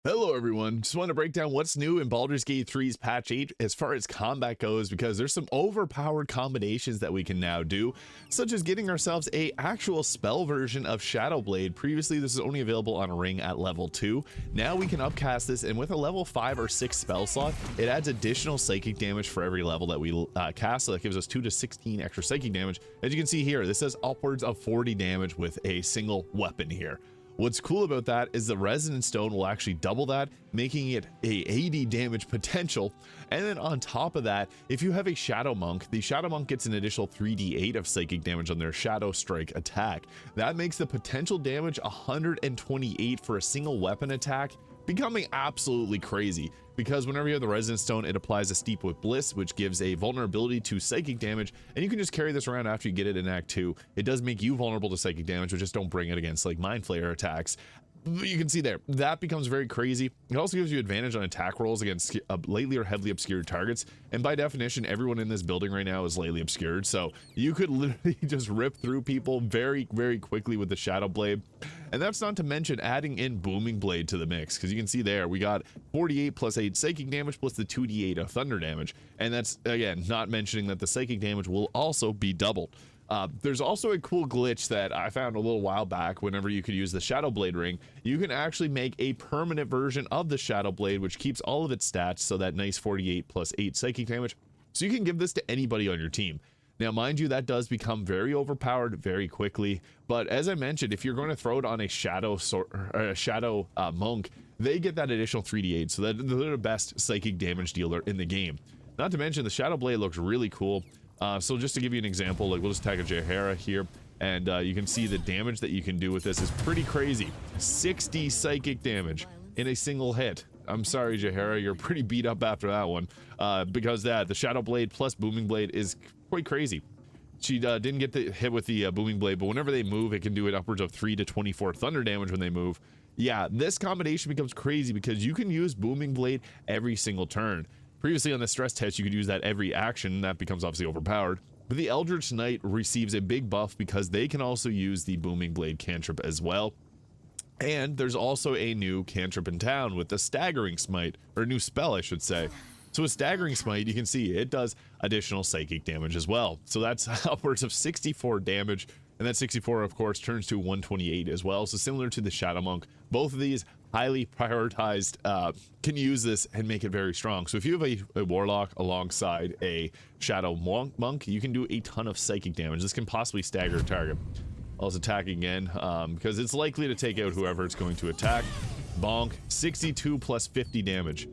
Hello everyone, just want to break down what's new in Baldur's Gate 3's patch 8 as far as combat goes, because there's some overpowered combinations that we can now do, such as getting ourselves a actual spell version of Shadowblade. Previously this is only available on a ring at level 2. Now we can upcast this, and with a level 5 or 6 spell slot, it adds additional psychic damage for every level that we cast, so that gives us 2 to 16 extra psychic damage. As you can see here, this says upwards of 40 damage with a single weapon here. What's cool about that is the Resonance Stone will actually double that, making it a 80 damage potential. And then on top of that, if you have a Shadow Monk, the Shadow Monk gets an additional 3d8 of psychic damage on their Shadow Strike attack. That makes the potential damage 128 for a single weapon attack, becoming absolutely crazy, because whenever you have the Resonance Stone, it applies a Steep with Bliss, which gives a vulnerability to psychic damage, and you can just carry this around after you get it in Act 2. It does make you vulnerable to psychic damage, but just don't bring it against like Mind Flayer attacks. You can see there, that becomes very crazy. It also gives you advantage on attack rolls against lately or heavily obscured targets, and by definition, everyone in this building right now is lately obscured, so you could literally just rip through people very, very quickly with the Shadow Blade. And that's not to mention adding in Booming Blade to the mix, because you can see there, we got 48 plus 8 psychic damage plus the 2d8 of thunder damage, and that's, again, not mentioning that the psychic damage will also be doubled. There's also a cool glitch that I found a little while back. Whenever you could use the Shadow Blade ring, you can actually make a permanent version of the Shadow Blade, which keeps all of its stats, so that nice 48 plus 8 psychic damage. So you can give this to anybody on your team. Now, mind you, that does become very overpowered very quickly, but as I mentioned, if you're going to throw it on a Shadow Monk, they get that additional 3d8, so that they're the best psychic damage dealer in the game. Not to mention, the Shadow Blade looks really cool. So just to give you an example, like we'll just tag a Jahara here, and you can see the damage that you can do with this is pretty crazy. 60 psychic damage in a single hit. I'm sorry, Jahara, you're pretty beat up after that one, because the Shadow Blade plus Booming Blade is quite crazy. She didn't get the hit with the Booming Blade, but whenever they move, it can do it upwards of 3 to 24 thunder damage when they move. Yeah, this combination becomes crazy because you can use Booming Blade every single turn. Previously on the stress test, you could use that every action, that becomes obviously overpowered. But the Eldritch Knight receives a big buff because they can also use the Booming Blade cantrip as well. And there's also a new cantrip in town with the Staggering Smite, or a new spell, I should say. So with Staggering Smite, you can see it does additional psychic damage as well. So that's upwards of 64 damage, and that 64, of course, turns to 128 as well. So similar to the Shadow Monk, both of these highly prioritized can use this and make it very strong. So if you have a Warlock alongside a Shadow Monk, you can do a ton of psychic damage. This can possibly stagger a target. I'll attack again, because it's likely to take out whoever it's going to attack. Bonk, 62 plus 50 damage.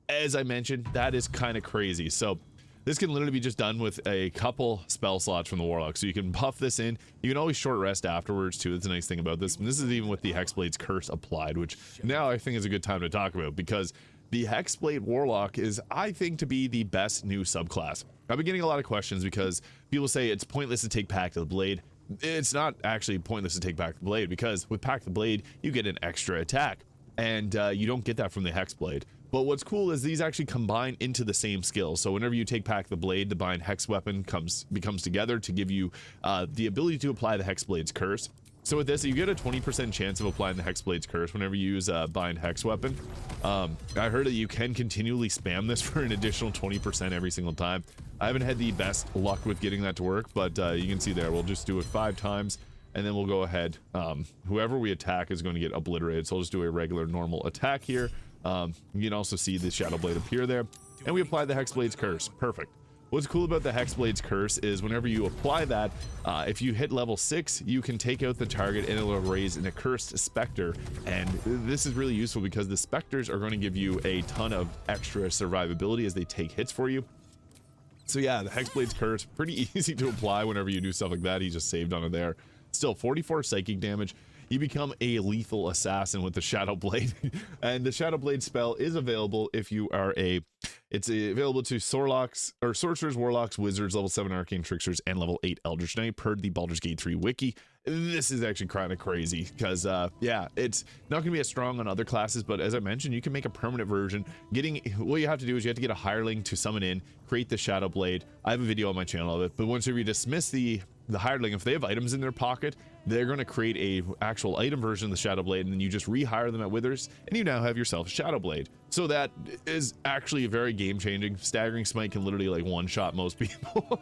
As I mentioned, that is kind of crazy. So this can literally be just done with a couple spell slots from the Warlock. So you can buff this in. You can always short rest afterwards too. That's a nice thing about this. And this is even with the Hexblade's curse applied, which now I think is a good time to talk about, because the Hexblade Warlock is, I think, to be the best new subclass. I've been getting a lot of questions because people say it's pointless to take Pact of the Blade. It's not actually pointless to take Pact of the Blade, because with Pact of the Blade, you get an extra attack, and you don't get that from the Hexblade. But what's cool is these actually combine into the same skill. So whenever you take Pact the Blade, the Bind Hex weapon becomes together to give you the ability to apply the Hexblade's curse. So with this, you get a 20% chance of applying the Hexblade's curse whenever you use a Bind Hex weapon. I heard that you can continually spam this for an additional 20% every single time. I haven't had the best luck with getting that to work, but you can see there, we'll just do it 5 times. And then we'll go ahead, whoever we attack is going to get obliterated. So I'll just do a regular normal attack here. You can also see the Shadow Blade appear there, and we apply the Hexblade's curse. Perfect. What's cool about the Hexblade's curse is whenever you apply that, if you hit level 6, you can take out the target and it'll raise an accursed specter. And this is really useful because the specters are going to give you a ton of extra survivability as they take hits for you. So yeah, the Hexblade's curse, pretty easy to apply whenever you do stuff like that. He just saved on it there. Still 44 psychic damage. You become a lethal assassin with the Shadow Blade. And the Shadow Blade spell is available if you are it's available to Sorcerers, Warlocks, Wizards, level 7 Arcane Tricksters, and level 8 Eldritch Knight per the Baldur's Gate 3 wiki. This is actually kind of crazy because, yeah, it's not going to be as strong on other classes, but as I mentioned, you can make a permanent version. What you have to do is you have to get a hireling to summon in, create the Shadow Blade. I have a video on my channel of it, but once you dismiss the hireling, if they have items in their pocket, they're going to create a actual item version of the Shadow Blade, and then you just rehire them at Withers, and you now have yourself a Shadow Blade. So that is actually very game-changing. Staggering Smite can literally like one-shot most people.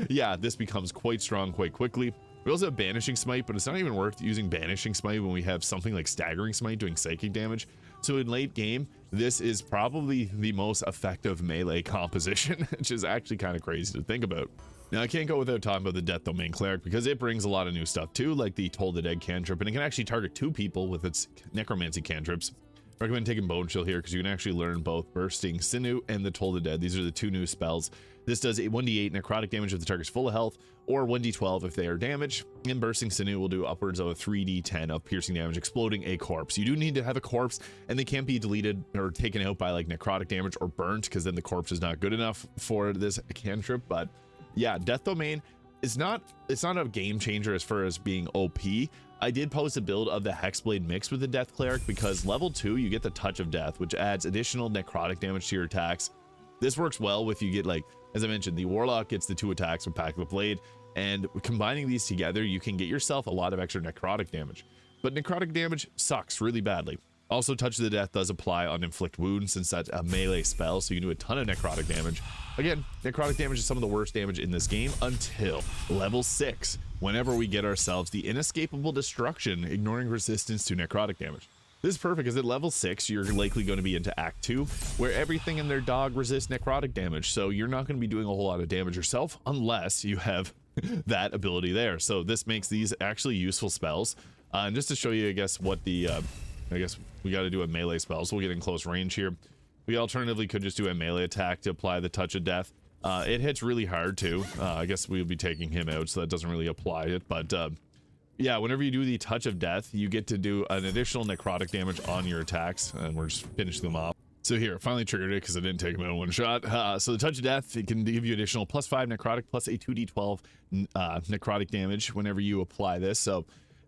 Yeah, this becomes quite strong quite quickly. We also have Banishing Smite, but it's not even worth using Banishing Smite when we have something like Staggering Smite doing psychic damage. So in late game, this is probably the most effective melee composition, which is actually kind of crazy to think about. Now, I can't go without talking about the Death Domain Cleric because it brings a lot of new stuff too, like the Toll the Dead cantrip, and it can actually target 2 people with its Necromancy cantrips. Recommend taking Bone Chill here because you can actually learn both Bursting Sinew and the Toll the Dead. These are the 2 new spells. This does a 1d8 necrotic damage if the target's full of health, or 1d12 if they are damaged, and Bursting Sinew will do upwards of a 3d10 of piercing damage, exploding a corpse. You do need to have a corpse, and they can't be deleted or taken out by like necrotic damage or burnt, because then the corpse is not good enough for this cantrip. But yeah, Death Domain is not, it's not a game changer as far as being OP. I did post a build of the Hexblade mixed with the Death Cleric because level 2 you get the Touch of Death, which adds additional necrotic damage to your attacks. This works well with, you get, like, as I mentioned, the Warlock gets the 2 attacks with Pact with Blade, and combining these together you can get yourself a lot of extra necrotic damage. But necrotic damage sucks really badly. Also, Touch of the Death does apply on Inflict Wounds since that's a melee spell, so you can do a ton of necrotic damage. Again, necrotic damage is some of the worst damage in this game until level 6, whenever we get ourselves the Inescapable Destruction, ignoring resistance to necrotic damage. This is perfect because at level 6, you're likely going to be into Act 2, where everything in their dog resists necrotic damage, so you're not going to be doing a whole lot of damage yourself unless you have that ability there. So this makes these actually useful spells. And just to show you, I guess, what the... I guess we got to do a melee spell, so we'll get in close range here. We alternatively could just do a melee attack to apply the Touch of Death. It hits really hard too. I guess we'll be taking him out, so that doesn't really apply it. But yeah, whenever you do the Touch of Death, you get to do an additional necrotic damage on your attacks, and we're just finishing them off. So here, I finally triggered it because I didn't take him out in one shot. So the Touch of Death, it can give you additional +5 necrotic plus a 2d12 necrotic damage whenever you apply this. So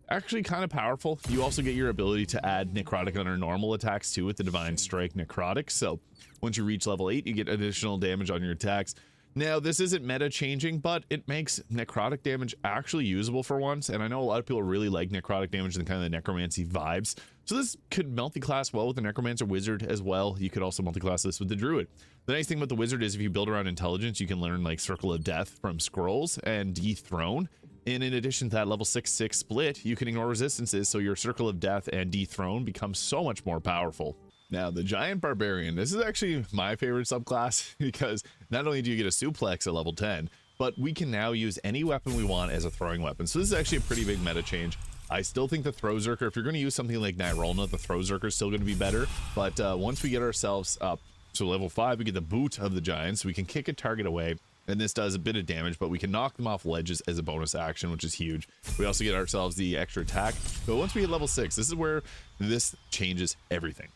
actually kind of powerful. You also get your ability to add necrotic on our normal attacks too with the Divine Strike necrotic. So once you reach level 8, you get additional damage on your attacks. Now, this isn't meta changing, but it makes necrotic damage actually usable for once. And I know a lot of people really like necrotic damage and kind of the necromancy vibes. So this could multi-class well with the necromancer wizard as well. You could also multi-class this with the druid. The nice thing about the wizard is if you build around intelligence, you can learn like Circle of Death from scrolls and Dethrone. And in addition to that level 6/6 split, you can ignore resistances, so your Circle of Death and Dethrone becomes so much more powerful. Now, the Giant Barbarian, this is actually my favorite subclass because not only do you get a suplex at level 10, but we can now use any weapon we want as a throwing weapon. So this is actually a pretty big meta change. I still think the Throw Zerker, if you're going to use something like Nirolna, the Throw Zerker is still going to be better. But once we get ourselves up to level 5, we get the Boot of the Giants. We can kick a target away. And this does a bit of damage, but we can knock them off ledges as a bonus action, which is huge. We also get ourselves the extra attack. But once we hit level 6, this is where this changes everything.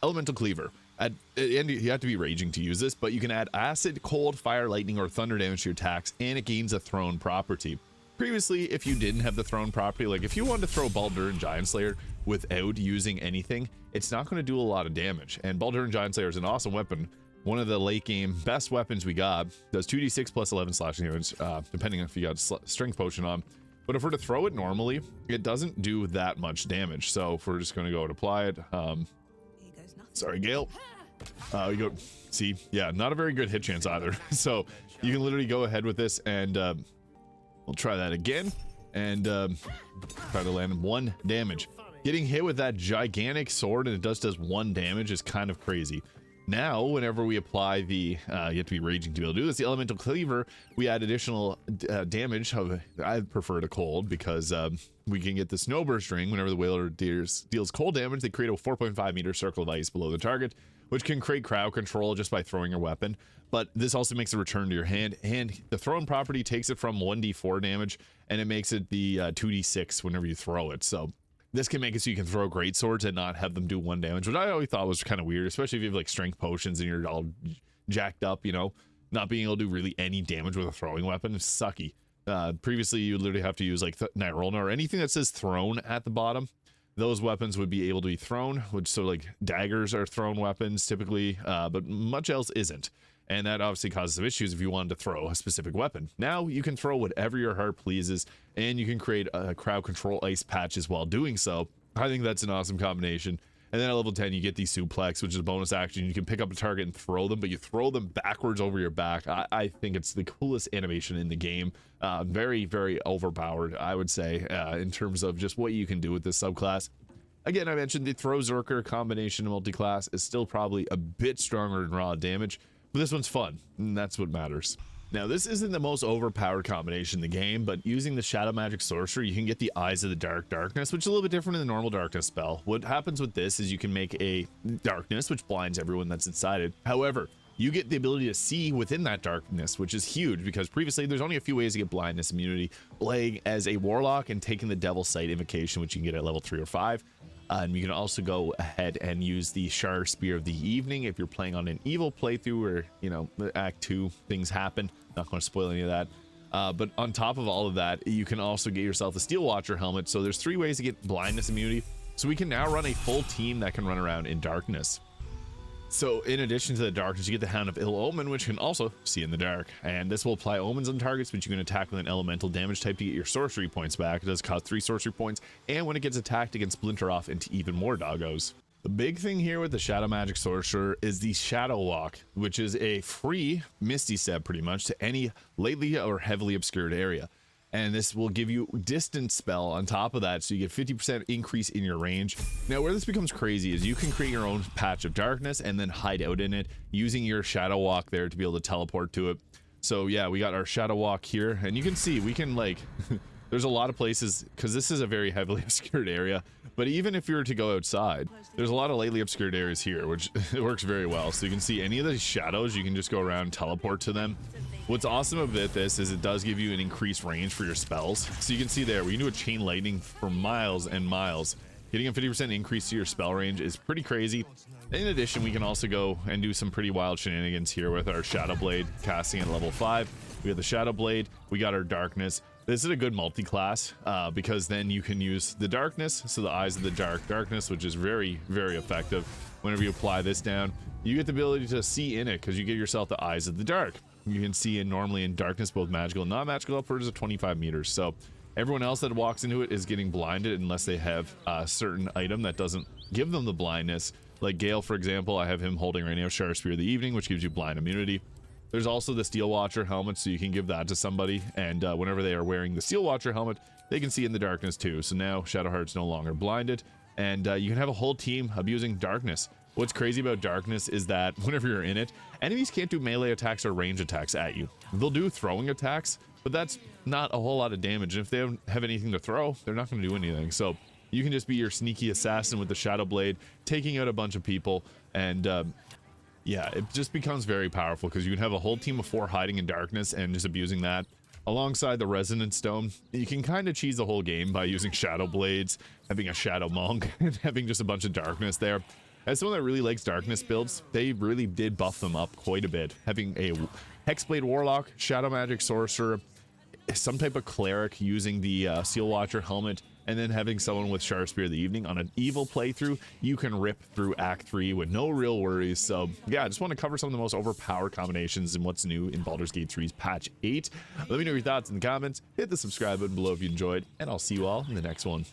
Elemental Cleaver. And you have to be raging to use this, but you can add acid, cold, fire, lightning, or thunder damage to your attacks, and it gains a thrown property. Previously, if you didn't have the thrown property, like if you wanted to throw Baldur and Giant Slayer without using anything, it's not going to do a lot of damage. And Baldur and Giant Slayer is an awesome weapon. One of the late game best weapons we got. Does 2d6 plus 11 slashing damage, depending on if you got strength potion on. But if we're to throw it normally, it doesn't do that much damage. So if we're just going to go and apply it, sorry, Gale. You go, see, yeah, not a very good hit chance either. So you can literally go ahead with this, and we'll try that again, and try to land 1 damage. Getting hit with that gigantic sword and it does 1 damage is kind of crazy. Now, whenever we apply the, you have to be raging to be able to do this, the Elemental Cleaver, we add additional damage. I prefer to cold because we can get the Snowburst ring. Whenever the Whaler deals cold damage, they create a 4.5 meter circle of ice below the target, which can create crowd control just by throwing your weapon. But this also makes a return to your hand, and the thrown property takes it from 1d4 damage, and it makes it the 2d6 whenever you throw it. So this can make it so you can throw Greatswords and not have them do 1 damage, which I always thought was kind of weird, especially if you have like strength potions and you're all jacked up, you know, not being able to do really any damage with a throwing weapon is sucky. Previously, you literally have to use like Nirolna or anything that says thrown at the bottom. Those weapons would be able to be thrown, which so like daggers are thrown weapons typically, but much else isn't. and that obviously causes some issues if you wanted to throw a specific weapon. Now you can throw whatever your heart pleases, and you can create crowd control ice patches while doing so. I think that's an awesome combination. And then at level 10, you get the suplex, which is a bonus action. You can pick up a target and throw them, but you throw them backwards over your back. I think it's the coolest animation in the game. Very, very overpowered, I would say, in terms of just what you can do with this subclass. Again, I mentioned the Throw Zerker combination multi-class is still probably a bit stronger in raw damage, but this one's fun, and that's what matters. Now, this isn't the most overpowered combination in the game, but using the Shadow Magic Sorcerer, you can get the Eyes of the Darkness, which is a little bit different than the normal darkness spell. What happens with this is you can make a darkness, which blinds everyone that's inside it. However, you get the ability to see within that darkness, which is huge, because previously there's only a few ways to get blindness immunity, playing as a warlock and taking the Devil's Sight invocation, which you can get at level 3 or 5. And you can also go ahead and use the Shar Spear of the Evening if you're playing on an evil playthrough where, you know, Act 2 things happen. Not going to spoil any of that. But on top of all of that, you can also get yourself a Steel Watcher helmet. So there's 3 ways to get blindness immunity. So we can now run a full team that can run around in darkness. So in addition to the darkness, you get the Hound of Ill Omen, which can also see in the dark. And this will apply omens on targets, but you can attack with an elemental damage type to get your sorcery points back. It does cost 3 sorcery points, and when it gets attacked, it can splinter off into even more doggos. The big thing here with the Shadow Magic Sorcerer is the Shadow Walk, which is a free Misty Step pretty much to any lately or heavily obscured area. And this will give you distance spell on top of that, so you get 50% increase in your range. Now, where this becomes crazy is you can create your own patch of darkness and then hide out in it using your Shadow Walk there to be able to teleport to it. So yeah, we got our Shadow Walk here, and you can see we can like there's a lot of places, because this is a very heavily obscured area, but even if you were to go outside, there's a lot of lightly obscured areas here, which it works very well. So you can see any of the shadows, you can just go around and teleport to them. What's awesome about this is it does give you an increased range for your spells. So you can see there, we can do a Chain Lightning for miles and miles. Getting a 50% increase to your spell range is pretty crazy. In addition, we can also go and do some pretty wild shenanigans here with our Shadow Blade casting at level 5. We have the Shadow Blade, we got our Darkness. This is a good multi-class because then you can use the Darkness, so the Eyes of the Darkness, which is very, very effective. Whenever you apply this down, you get the ability to see in it because you get yourself the Eyes of the Dark. You can see in normally in darkness, both magical and non-magical, upwards of 25 meters. So everyone else that walks into it is getting blinded unless they have a certain item that doesn't give them the blindness. Like Gale, for example, I have him holding right now Shar Spear of the Evening, which gives you blind immunity. There's also the Steel Watcher helmet, so you can give that to somebody, and whenever they are wearing the Steel Watcher helmet, they can see in the darkness too. So now Shadowheart's no longer blinded, and you can have a whole team abusing darkness. What's crazy about darkness is that whenever you're in it, enemies can't do melee attacks or range attacks at you. They'll do throwing attacks, but that's not a whole lot of damage. And if they don't have anything to throw, they're not going to do anything. So you can just be your sneaky assassin with the Shadow Blade, taking out a bunch of people, and yeah, it just becomes very powerful because you can have a whole team of 4 hiding in darkness and just abusing that. Alongside the Resonance Stone, you can kind of cheese the whole game by using Shadow Blades, having a Shadow Monk, and having just a bunch of darkness there. As someone that really likes darkness builds, they really did buff them up quite a bit. Having a Hexblade Warlock, Shadow Magic Sorcerer, some type of Cleric using the Steel Watcher helmet, and then having someone with Shar Spear of the Evening on an evil playthrough, you can rip through Act 3 with no real worries. So yeah, I just want to cover some of the most overpowered combinations and what's new in Baldur's Gate 3's Patch 8. Let me know your thoughts in the comments, hit the subscribe button below if you enjoyed, and I'll see you all in the next one.